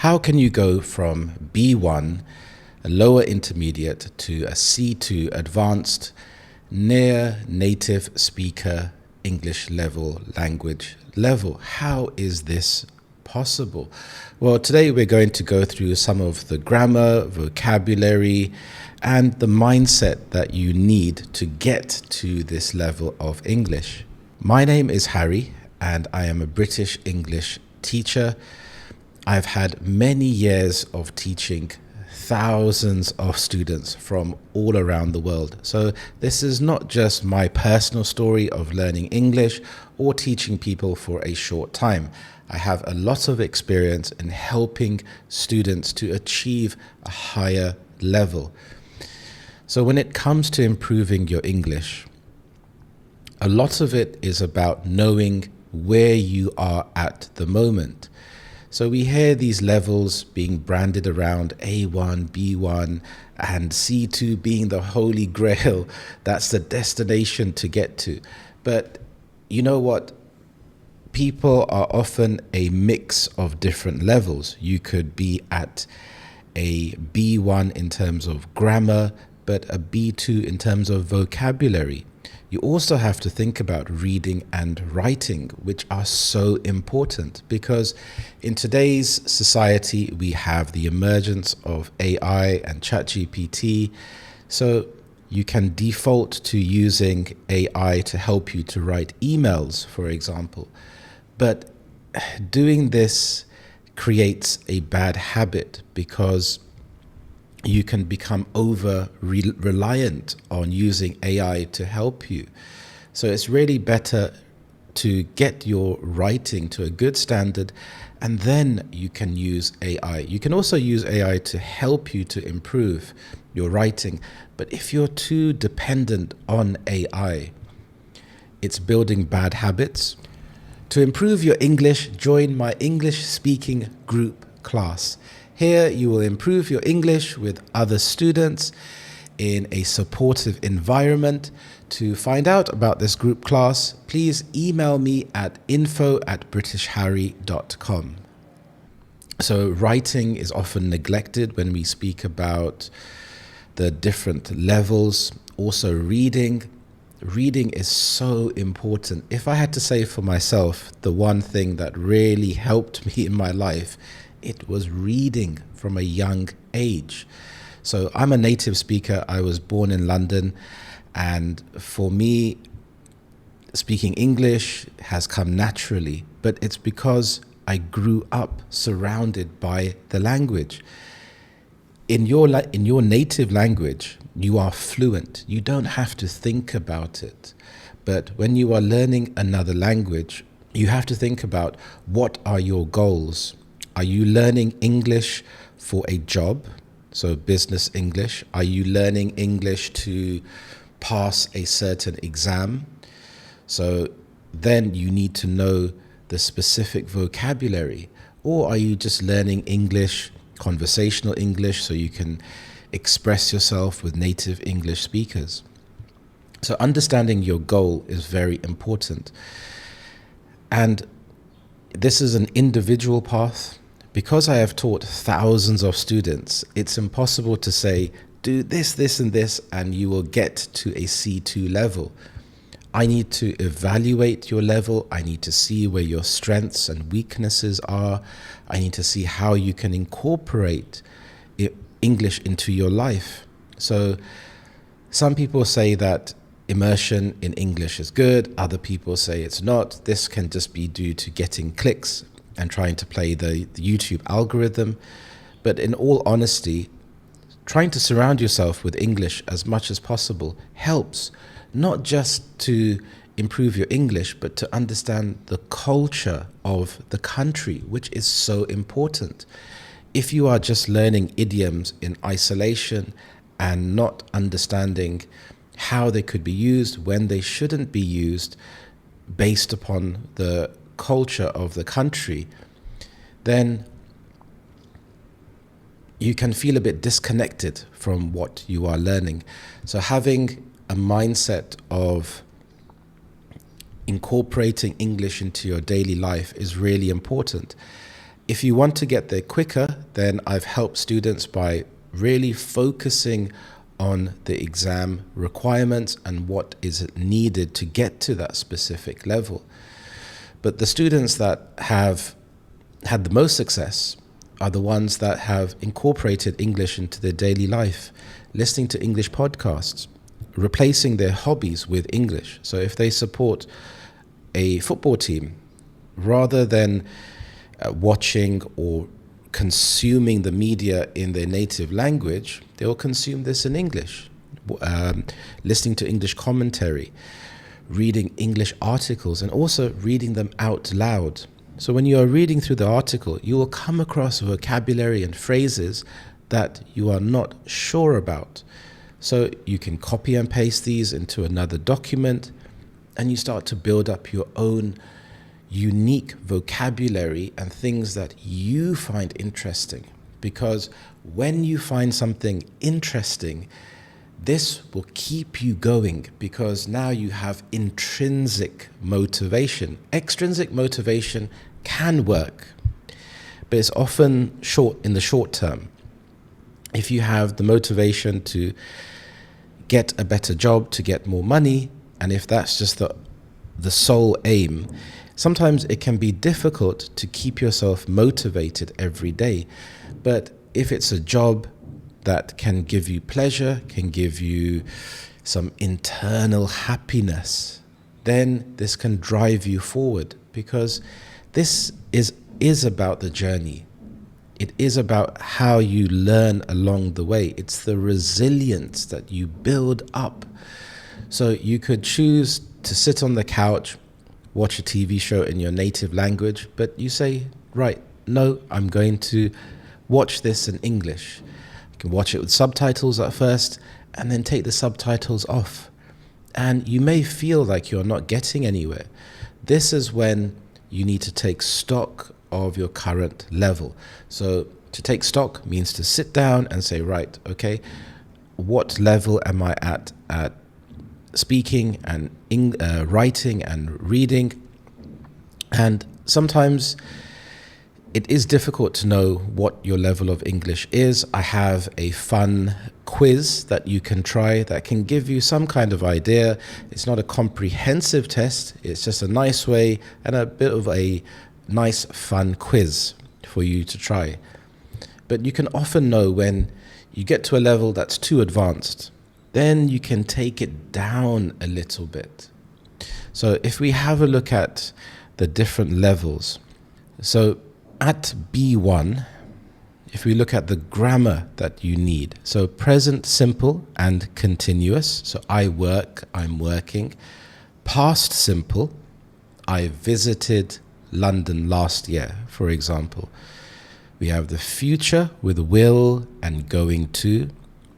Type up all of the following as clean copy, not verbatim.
How can you go from B1, a lower intermediate, to a C2 advanced, near native speaker English level, language level? How is this possible? Well, today we're going to go through some of the grammar, vocabulary, and the mindset that you need to get to this level of English. My name is Harry, and I am a British English teacher. I've had many years of teaching thousands of students from all around the world. So this is not just my personal story of learning English or teaching people for a short time. I have a lot of experience in helping students to achieve a higher level. So when it comes to improving your English, a lot of it is about knowing where you are at the moment. So we hear these levels being branded around A1, B1, and C2 being the holy grail. That's the destination to get to. But you know what? People are often a mix of different levels. You could be at a B1 in terms of grammar, but a B2 in terms of vocabulary. You also have to think about reading and writing, which are so important because in today's society, we have the emergence of AI and ChatGPT. So you can default to using AI to help you to write emails, for example. But doing this creates a bad habit because you can become over-reliant on using AI to help you. So it's really better to get your writing to a good standard, and then you can use AI. You can also use AI to help you to improve your writing. But if you're too dependent on AI, it's building bad habits. To improve your English, join my English speaking group class. Here you will improve your English with other students in a supportive environment. To find out about this group class, please email me at info@britishharry.com. So writing is often neglected when we speak about the different levels. Also reading. Reading is so important. If I had to say for myself, the one thing that really helped me in my life, it was reading from a young age. So I'm a native speaker. I was born in London. And for me, speaking English has come naturally. But it's because I grew up surrounded by the language. In your native language, you are fluent. You don't have to think about it. But when you are learning another language, you have to think about what are your goals. Are you learning English for a job? So business English. Are you learning English to pass a certain exam? So then you need to know the specific vocabulary. Or are you just learning English, conversational English, so you can express yourself with native English speakers? So understanding your goal is very important. And this is an individual path. Because I have taught thousands of students, it's impossible to say, do this, this, and this, and you will get to a C2 level. I need to evaluate your level. I need to see where your strengths and weaknesses are. I need to see how you can incorporate English into your life. So some people say that immersion in English is good. Other people say it's not. This can just be due to getting clicks and trying to play the YouTube algorithm. But in all honesty, trying to surround yourself with English as much as possible helps, not just to improve your English, but to understand the culture of the country, which is so important. If you are just learning idioms in isolation and not understanding how they could be used, when they shouldn't be used, based upon the culture of the country, then you can feel a bit disconnected from what you are learning. So having a mindset of incorporating English into your daily life is really important. If you want to get there quicker, then I've helped students by really focusing on the exam requirements and what is needed to get to that specific level. But the students that have had the most success are the ones that have incorporated English into their daily life, listening to English podcasts, replacing their hobbies with English. So if they support a football team, rather than watching or consuming the media in their native language, they will consume this in English, listening to English commentary, reading English articles, and also reading them out loud. So when you are reading through the article, you will come across vocabulary and phrases that you are not sure about. So you can copy and paste these into another document, and you start to build up your own unique vocabulary and things that you find interesting. Because when you find something interesting, this will keep you going, because now you have intrinsic motivation. Extrinsic motivation can work, but it's often in the short term. If you have the motivation to get a better job, to get more money, and if that's just the sole aim, sometimes it can be difficult to keep yourself motivated every day. But if it's a job that can give you pleasure, can give you some internal happiness, then this can drive you forward, because this is about the journey. It is about how you learn along the way. It's the resilience that you build up. So you could choose to sit on the couch, watch a TV show in your native language, but you say, right, no, I'm going to watch this in English. You can watch it with subtitles at first, and then take the subtitles off. And you may feel like you're not getting anywhere. This is when you need to take stock of your current level. So to take stock means to sit down and say, right, okay, what level am I at speaking and writing and reading? And sometimes it is difficult to know what your level of English is. I have a fun quiz that you can try that can give you some kind of idea. It's not a comprehensive test. It's just a nice way and a bit of a nice fun quiz for you to try. But you can often know when you get to a level that's too advanced. Then you can take it down a little bit. So if we have a look at the different levels. So at B1, if we look at the grammar that you need, so present simple and continuous, so I work, I'm working. Past simple, I visited London last year, for example. We have the future with will and going to.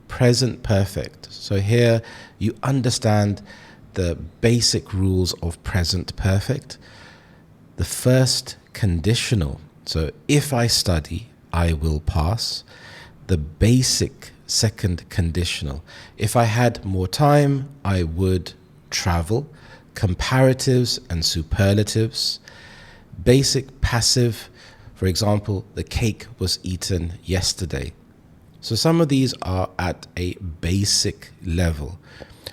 Present perfect, so here you understand the basic rules of present perfect. The first conditional, so if I study, I will pass. The basic second conditional, if I had more time, I would travel. Comparatives and superlatives. Basic passive, for example, the cake was eaten yesterday. So some of these are at a basic level.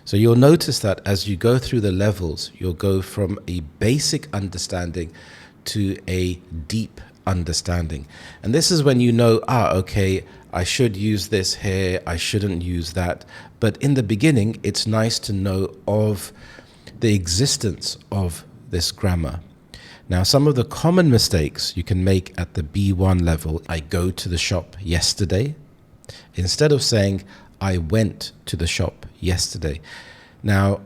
So you'll notice that as you go through the levels, you'll go from a basic understanding to a deep understanding. And this is when you know, okay, I should use this here, I shouldn't use that. But in the beginning, it's nice to know of the existence of this grammar. Now, some of the common mistakes you can make at the B1 level, I go to the shop yesterday, instead of saying, I went to the shop yesterday. Now,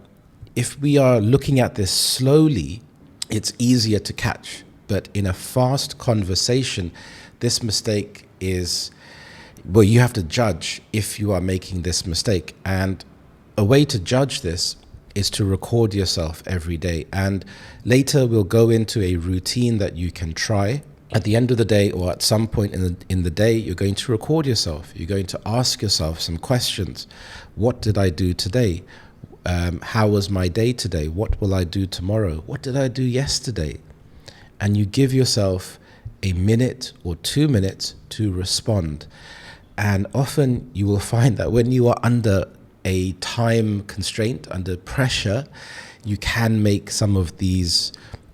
if we are looking at this slowly, it's easier to catch. But in a fast conversation, this mistake is, well, you have to judge if you are making this mistake. And a way to judge this is to record yourself every day. And later we'll go into a routine that you can try. At the end of the day, or at some point in the day, you're going to record yourself. You're going to ask yourself some questions. What did I do today? How was my day today? What will I do tomorrow? What did I do yesterday? And you give yourself a minute or 2 minutes to respond. And often you will find that when you are under a time constraint, under pressure, you can make some of these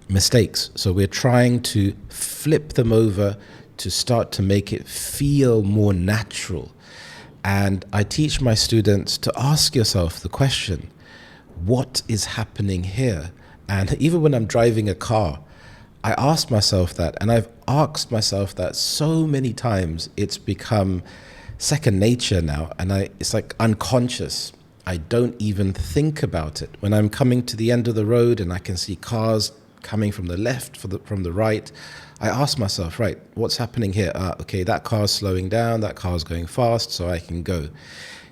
mistakes. So we're trying to flip them over to start to make it feel more natural. And I teach my students to ask yourself the question, what is happening here? And even when I'm driving a car, I ask myself that, and I've asked myself that so many times, it's become second nature now, and it's like unconscious. I don't even think about it. When I'm coming to the end of the road and I can see cars coming from the left, from the right, I ask myself, right, what's happening here? Okay, that car's slowing down, that car's going fast, so I can go.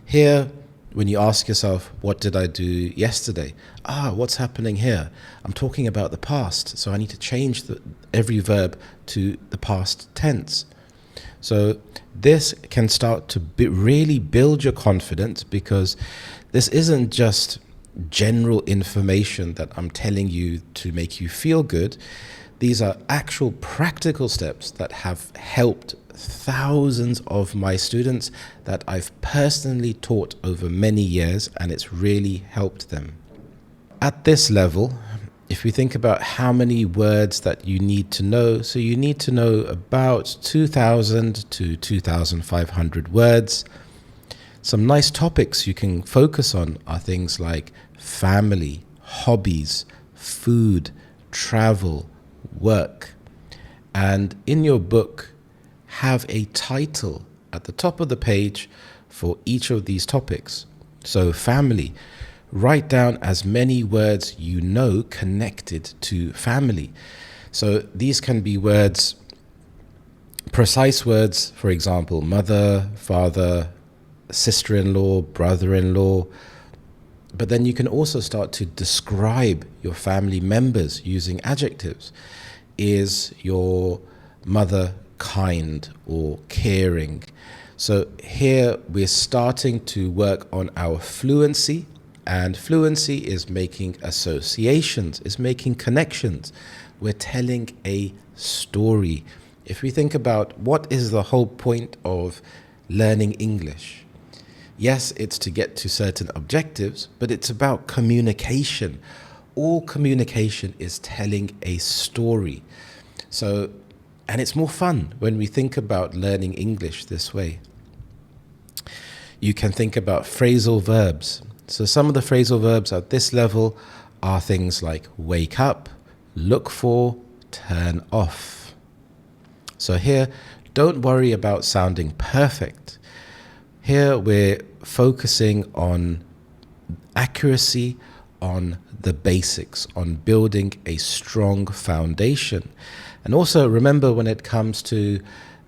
Here, when you ask yourself, what did I do yesterday? What's happening here? I'm talking about the past, so I need to change every verb to the past tense. So this can start to really build your confidence, because this isn't just general information that I'm telling you to make you feel good. These are actual practical steps that have helped thousands of my students that I've personally taught over many years, and it's really helped them. At this level, if we think about how many words that you need to know, so you need to know about 2,000 to 2,500 words. Some nice topics you can focus on are things like family, hobbies, food, travel, work. And in your book, have a title at the top of the page for each of these topics. So family, write down as many words you know connected to family. So these can be words, precise words, for example, mother, father, sister-in-law, brother-in-law. But then you can also start to describe your family members using adjectives. Is your mother kind or caring? So here we're starting to work on our fluency, and fluency is making associations, is making connections. We're telling a story. If we think about what is the whole point of learning English, yes, it's to get to certain objectives, but it's about communication. All communication is telling a story. So, and it's more fun when we think about learning English this way. You can think about phrasal verbs. So some of the phrasal verbs at this level are things like wake up, look for, turn off. So here, don't worry about sounding perfect. Here we're focusing on accuracy, on the basics, on building a strong foundation. And also remember, when it comes to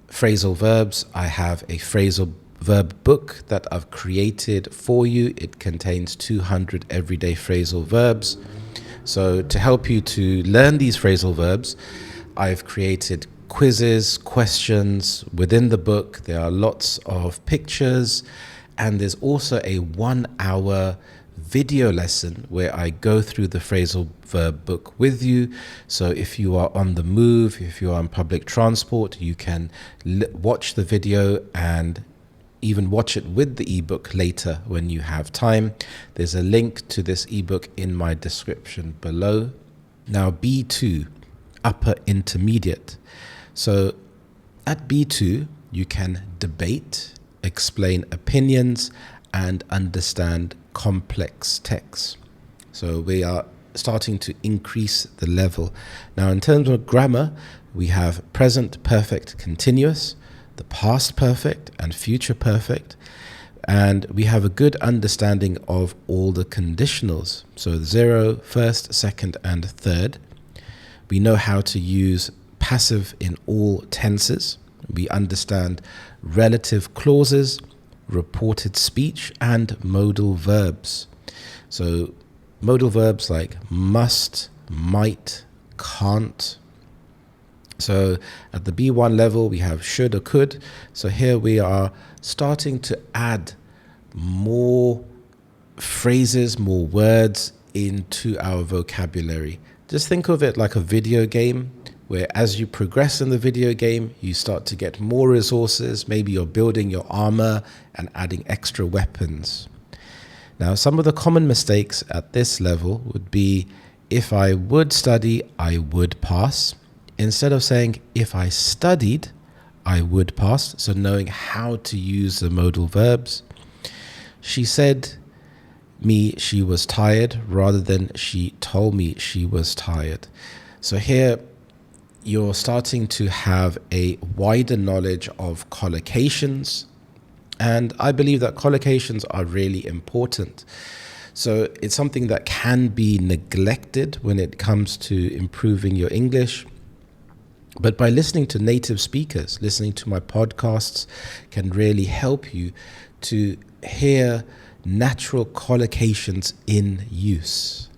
phrasal verbs, I have a phrasal verb book that I've created for you. It contains 200 everyday phrasal verbs. So to help you to learn these phrasal verbs, I've created quizzes, questions within the book. There are lots of pictures, and there's also a 1-hour video lesson where I go through the phrasal verb book with you. So if you are on the move, if you are on public transport, you can watch the video and even watch it with the ebook later when you have time. There's a link to this ebook in my description below. Now B2, upper intermediate. So at B2, you can debate, explain opinions, and understand complex texts. So we are starting to increase the level. Now in terms of grammar, we have present perfect continuous, the past perfect and future perfect, and we have a good understanding of all the conditionals. So 0, first, second, and third. We know how to use passive in all tenses. We understand relative clauses, reported speech, and modal verbs. So modal verbs like must, might, can't. So at the B1 level, we have should or could. So here we are starting to add more phrases, more words into our vocabulary. Just think of it like a video game where as you progress in the video game, you start to get more resources. Maybe you're building your armor and adding extra weapons. Now, some of the common mistakes at this level would be, if I would study, I would pass. Instead of saying, if I studied, I would pass. So knowing how to use the modal verbs. She said she was tired, rather than she told me she was tired. So here you're starting to have a wider knowledge of collocations. And I believe that collocations are really important. So it's something that can be neglected when it comes to improving your English. But by listening to native speakers, listening to my podcasts can really help you to hear natural collocations in use.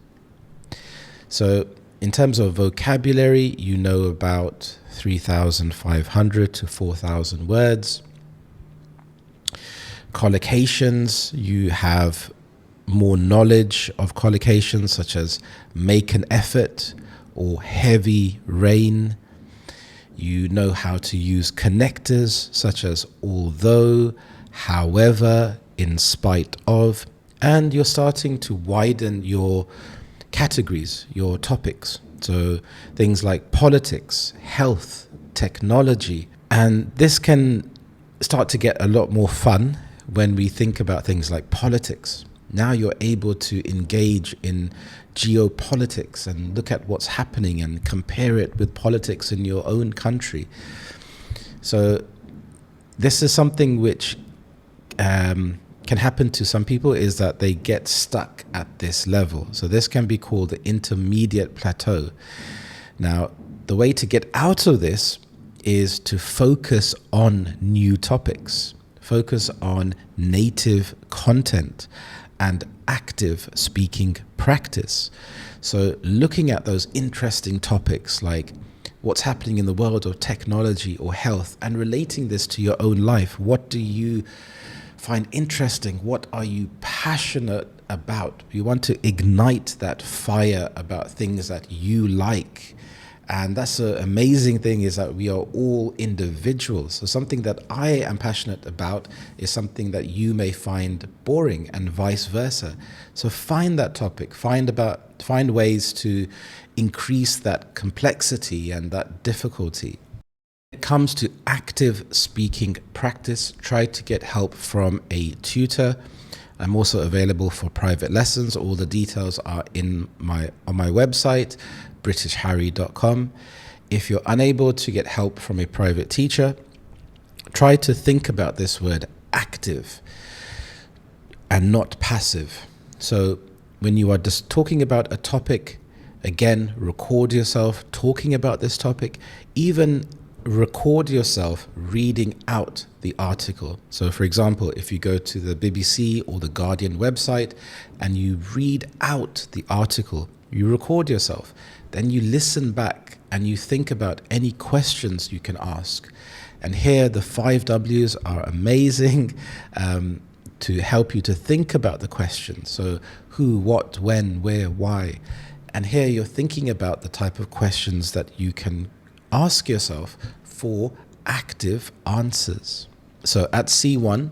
So in terms of vocabulary, you know about 3,500 to 4,000 words. Collocations, you have more knowledge of collocations such as make an effort or heavy rain. You know how to use connectors such as although, however, in spite of, and you're starting to widen your categories, your topics. So things like politics, health, technology, and this can start to get a lot more fun when we think about things like politics. Now you're able to engage in geopolitics and look at what's happening and compare it with politics in your own country. So this is something which can happen to some people, is that they get stuck at this level. So this can be called the intermediate plateau. Now, the way to get out of this is to focus on new topics. Focus on native content and active speaking practice. So looking at those interesting topics like what's happening in the world of technology or health and relating this to your own life. What do you find interesting? What are you passionate about? You want to ignite that fire about things that you like. And that's an amazing thing, is that we are all individuals. So something that I am passionate about is something that you may find boring, and vice versa. So find that topic, find ways to increase that complexity and that difficulty. When it comes to active speaking practice, try to get help from a tutor. I'm also available for private lessons. All the details are on my website, britishharry.com. If you're unable to get help from a private teacher, try to think about this word active and not passive. So when you are just talking about a topic, again, record yourself talking about this topic. Even record yourself reading out the article. So for example, if you go to the BBC or the Guardian website and you read out the article, you record yourself, then you listen back and you think about any questions you can ask. And here the 5 W's are amazing to help you to think about the questions. So who, what, when, where, why. And here you're thinking about the type of questions that you can ask yourself for active answers. So at C1,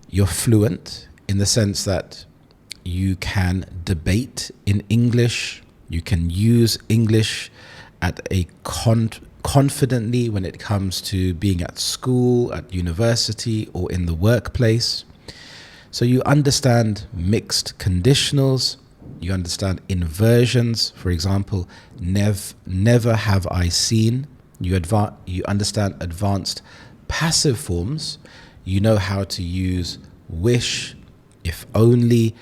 you're fluent in the sense that you can debate in English, you can use English at a confidently when it comes to being at school, at university, or in the workplace. So you understand mixed conditionals, you understand inversions, for example, never have I seen. You understand advanced passive forms. You know how to use wish, if only,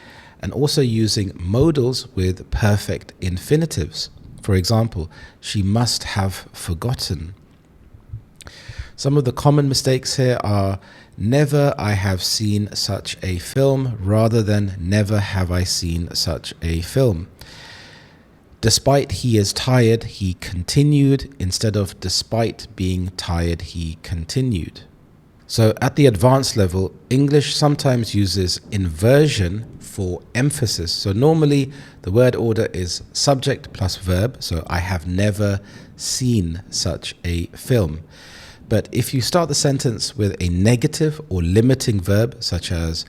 and also using modals with perfect infinitives. For example, she must have forgotten. Some of the common mistakes here are never I have seen such a film rather than never have I seen such a film. Despite he is tired, he continued, instead of despite being tired, he continued. So at the advanced level, English sometimes uses inversion for emphasis. So normally the word order is subject plus verb. So I have never seen such a film. But if you start the sentence with a negative or limiting verb, such as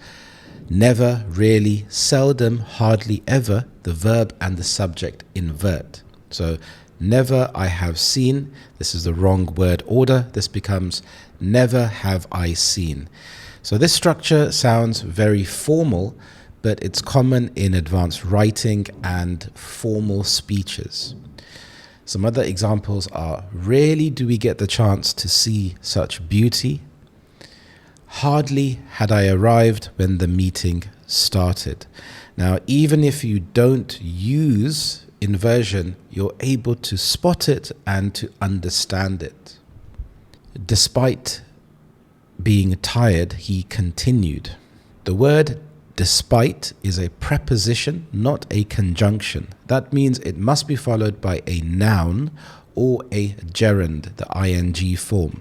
never, rarely, seldom, hardly, ever, the verb and the subject invert. So never I have seen, this is the wrong word order. This becomes never have I seen. So this structure sounds very formal, but it's common in advanced writing and formal speeches. Some other examples are, rarely do we get the chance to see such beauty. Hardly had I arrived when the meeting started. Now, even if you don't use inversion, you're able to spot it and to understand it. Despite being tired, he continued. The word despite is a preposition, not a conjunction. That means it must be followed by a noun or a gerund, the ing form.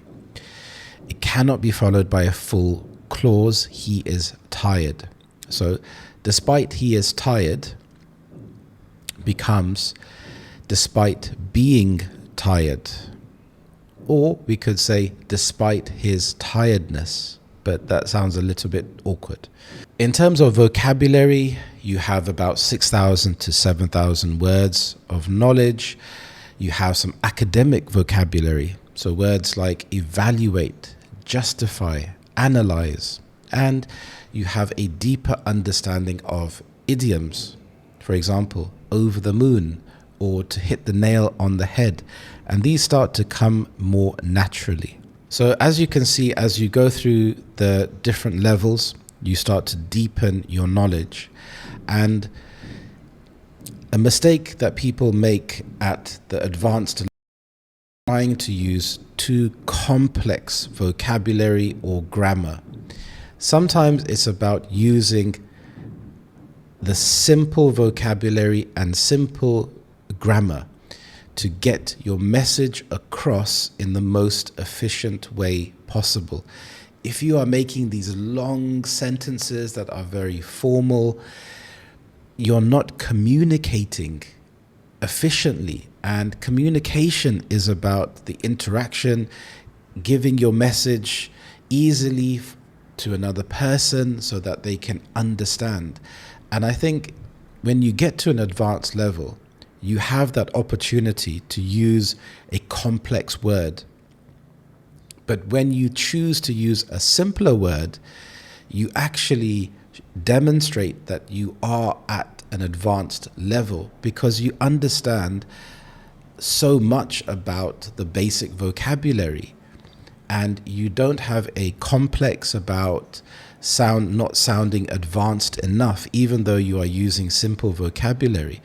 It cannot be followed by a full clause, he is tired. So despite he is tired becomes despite being tired. Or we could say despite his tiredness, but that sounds a little bit awkward. In terms of vocabulary, you have about 6,000 to 7,000 words of knowledge. You have some academic vocabulary, so words like evaluate, justify, analyze, and you have a deeper understanding of idioms. For example, over the moon, or to hit the nail on the head, and these start to come more naturally. So as you can see, as you go through the different levels, you start to deepen your knowledge. And a mistake that people make at the advanced level is trying to use too complex vocabulary or grammar. Sometimes it's about using the simple vocabulary and simple grammar to get your message across in the most efficient way possible. If you are making these long sentences that are very formal, you're not communicating efficiently. And communication is about the interaction, giving your message easily to another person so that they can understand. And I think when you get to an advanced level, you have that opportunity to use a complex word. But when you choose to use a simpler word, you actually demonstrate that you are at an advanced level because you understand so much about the basic vocabulary, and you don't have a complex about not sounding advanced enough, even though you are using simple vocabulary.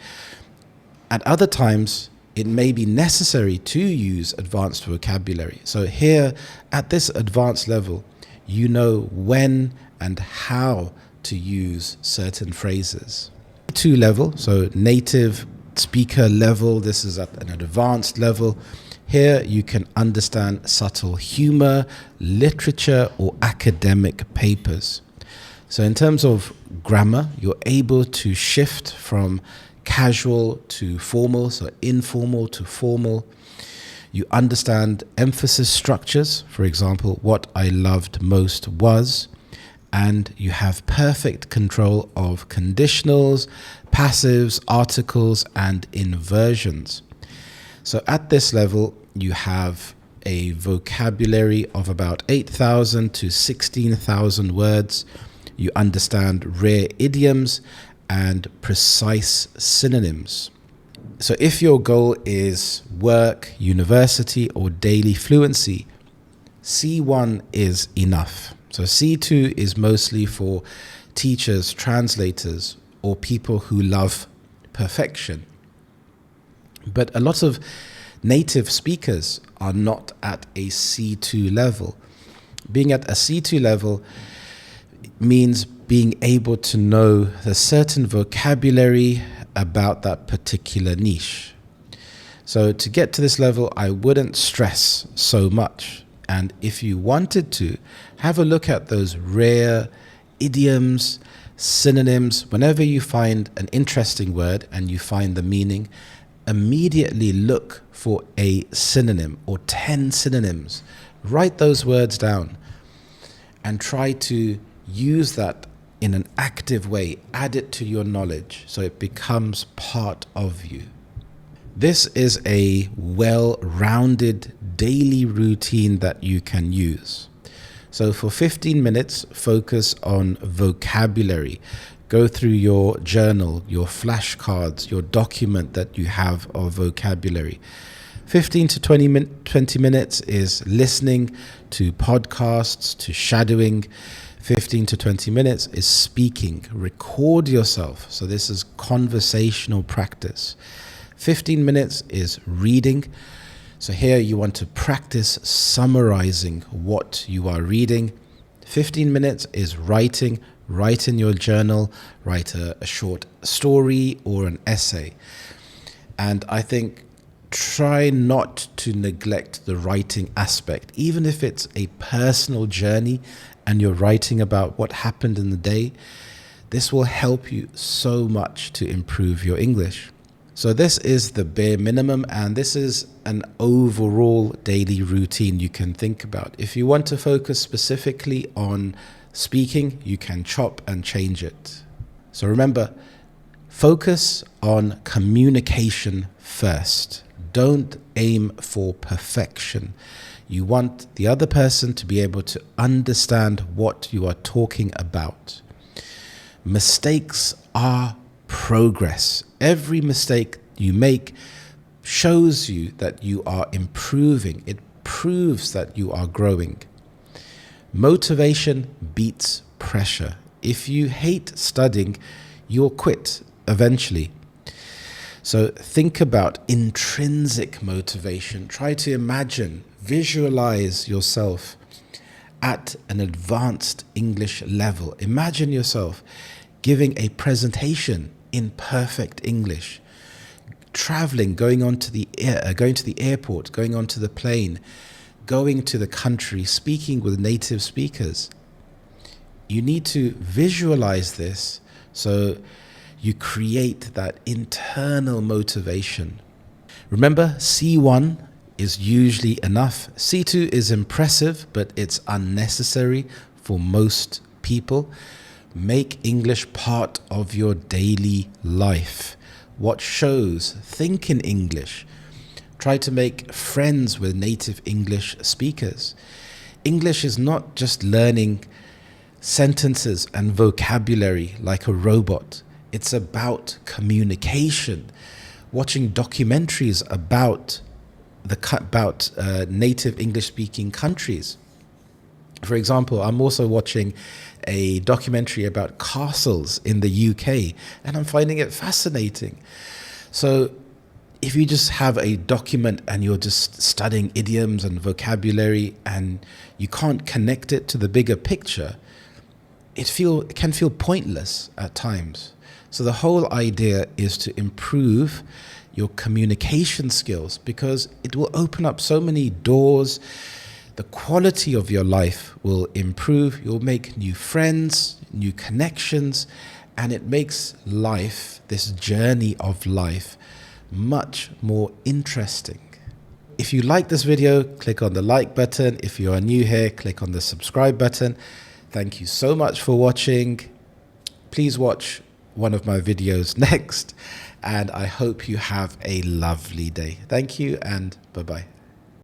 At other times, it may be necessary to use advanced vocabulary. So here, at this advanced level, you know when and how to use certain phrases. A2 level, so native speaker level, this is at an advanced level. Here you can understand subtle humor, literature, or academic papers. So in terms of grammar, you're able to shift from casual to formal, so informal to formal. You understand emphasis structures, for example, what I loved most was, and you have perfect control of conditionals, passives, articles, and inversions. So at this level, you have a vocabulary of about 8,000 to 16,000 words. You understand rare idioms and precise synonyms. So if your goal is work, university, or daily fluency, C1 is enough. So C2 is mostly for teachers, translators, or people who love perfection. But a lot of native speakers are not at a C2 level. Being at a C2 level means being able to know the certain vocabulary about that particular niche. So to get to this level, I wouldn't stress so much. And if you wanted to, have a look at those rare idioms, synonyms. Whenever you find an interesting word and you find the meaning, immediately look for a synonym or 10 synonyms. Write those words down and try to use that in an active way. Add it to your knowledge so it becomes part of you. This is a well-rounded daily routine that you can use. So for 15 minutes, focus on vocabulary. Go through your journal, your flashcards, your document that you have of vocabulary. 15 to 20 minutes is listening to podcasts, to shadowing. 15 to 20 minutes is speaking. Record yourself. So this is conversational practice. 15 minutes is reading. So here you want to practice summarizing what you are reading. 15 minutes is writing. Write in your journal, write a short story or an essay. And I think try not to neglect the writing aspect, even if it's a personal journey and you're writing about what happened in the day. This will help you so much to improve your English. So this is the bare minimum, and this is an overall daily routine you can think about. If you want to focus specifically on speaking, you can chop and change it. So remember, focus on communication first. Don't aim for perfection. You want the other person to be able to understand what you are talking about. Mistakes are progress. Every mistake you make shows you that you are improving. It proves that you are growing. Motivation beats pressure. If you hate studying, you'll quit eventually. So think about intrinsic motivation. Try to imagine, visualize yourself at an advanced English level. Imagine yourself giving a presentation in perfect English, traveling, going to the airport, going onto the plane, going to the country, speaking with native speakers. You need to visualize this so you create that internal motivation. Remember, C1 is usually enough. C2 is impressive, but it's unnecessary for most people. Make English part of your daily life. Watch shows, think in English. Try to make friends with native English speakers. English is not just learning sentences and vocabulary like a robot. It's about communication. Watching documentaries about native English-speaking countries. For example, I'm also watching a documentary about castles in the UK, and I'm finding it fascinating. So if you just have a document and you're just studying idioms and vocabulary and you can't connect it to the bigger picture, it can feel pointless at times. So the whole idea is to improve your communication skills, because it will open up so many doors. The quality of your life will improve. You'll make new friends, new connections, and it makes life, this journey of life, much more interesting. If you like this video, click on the like button. If you are new here, click on the subscribe button. Thank you so much for watching. Please watch one of my videos next, and I hope you have a lovely day. Thank you, and bye-bye.